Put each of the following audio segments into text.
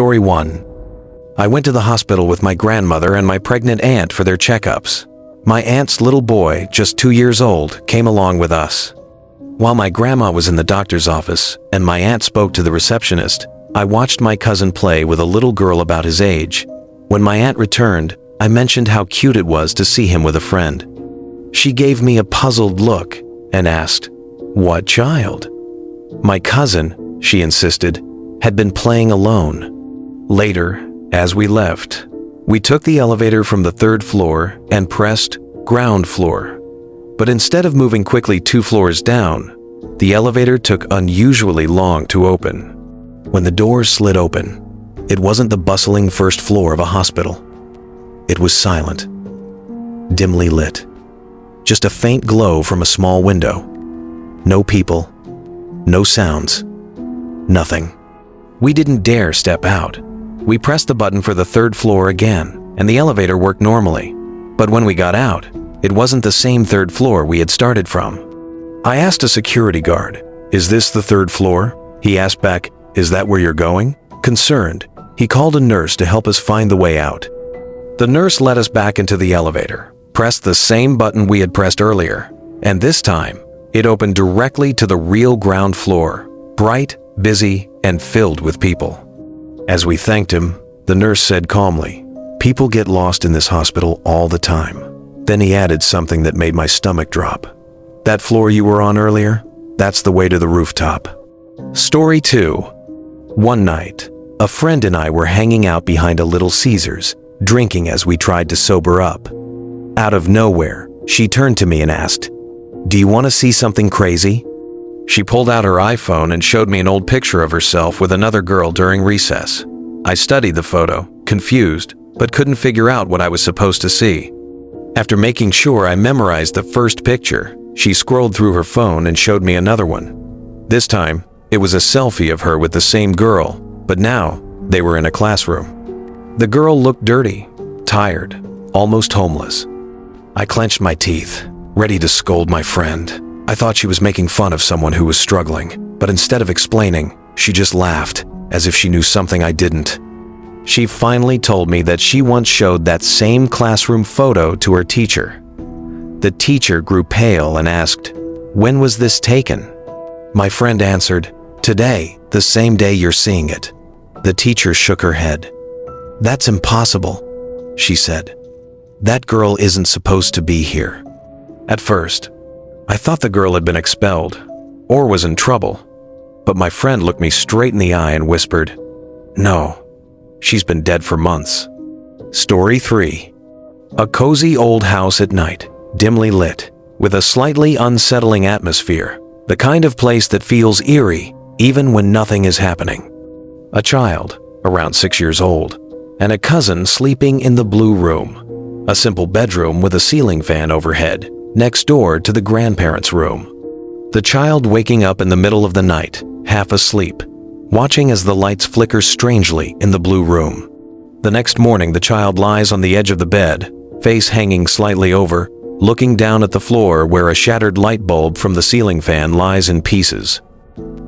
Story 1. I went to the hospital with my grandmother and my pregnant aunt for their checkups. My aunt's little boy, just 2 years old, came along with us. While my grandma was in the doctor's office and my aunt spoke to the receptionist, I watched my cousin play with a little girl about his age. When my aunt returned, I mentioned how cute it was to see him with a friend. She gave me a puzzled look and asked, "What child?" My cousin, she insisted, had been playing alone. Later, as we left, we took the elevator from the 3rd floor and pressed ground floor. But instead of moving quickly 2 floors down, the elevator took unusually long to open. When the doors slid open, it wasn't the bustling 1st floor of a hospital. It was silent, dimly lit. Just a faint glow from a small window. No people, no sounds, nothing. We didn't dare step out. We pressed the button for the 3rd floor again, and the elevator worked normally. But when we got out, it wasn't the same 3rd floor we had started from. I asked a security guard, "Is this the 3rd floor?" He asked back, "Is that where you're going?" Concerned, he called a nurse to help us find the way out. The nurse led us back into the elevator, pressed the same button we had pressed earlier, and this time, it opened directly to the real ground floor, bright, busy, and filled with people. As we thanked him, the nurse said calmly, "People get lost in this hospital all the time." Then he added something that made my stomach drop. "That floor you were on earlier, that's the way to the rooftop." Story 2. One night, a friend and I were hanging out behind a Little Caesars, drinking as we tried to sober up. Out of nowhere, she turned to me and asked, "Do you want to see something crazy?" She pulled out her iPhone and showed me an old picture of herself with another girl during recess. I studied the photo, confused, but couldn't figure out what I was supposed to see. After making sure I memorized the first picture, she scrolled through her phone and showed me another one. This time, it was a selfie of her with the same girl, but now they were in a classroom. The girl looked dirty, tired, almost homeless. I clenched my teeth, ready to scold my friend. I thought she was making fun of someone who was struggling, but instead of explaining, she just laughed, as if she knew something I didn't. She finally told me that she once showed that same classroom photo to her teacher. The teacher grew pale and asked, "When was this taken?" My friend answered, "Today, the same day you're seeing it." The teacher shook her head. "That's impossible," she said. "That girl isn't supposed to be here." At first, I thought the girl had been expelled or was in trouble, but my friend looked me straight in the eye and whispered, "No, she's been dead for months." Story 3. A cozy old house at night, dimly lit, with a slightly unsettling atmosphere, the kind of place that feels eerie even when nothing is happening. A child, around 6 years old, and a cousin sleeping in the blue room, a simple bedroom with a ceiling fan overhead, next door to the grandparents' room. The child waking up in the middle of the night, half asleep, watching as the lights flicker strangely in the blue room. The next morning, the child lies on the edge of the bed, face hanging slightly over, looking down at the floor where a shattered light bulb from the ceiling fan lies in pieces.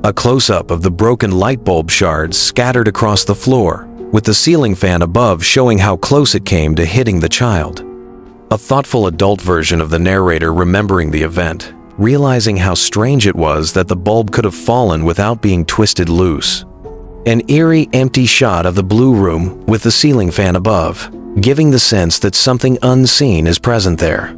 A close-up of the broken light bulb shards scattered across the floor, with the ceiling fan above showing how close it came to hitting the child. A thoughtful adult version of the narrator remembering the event, realizing how strange it was that the bulb could have fallen without being twisted loose. An eerie, empty shot of the blue room with the ceiling fan above, giving the sense that something unseen is present there.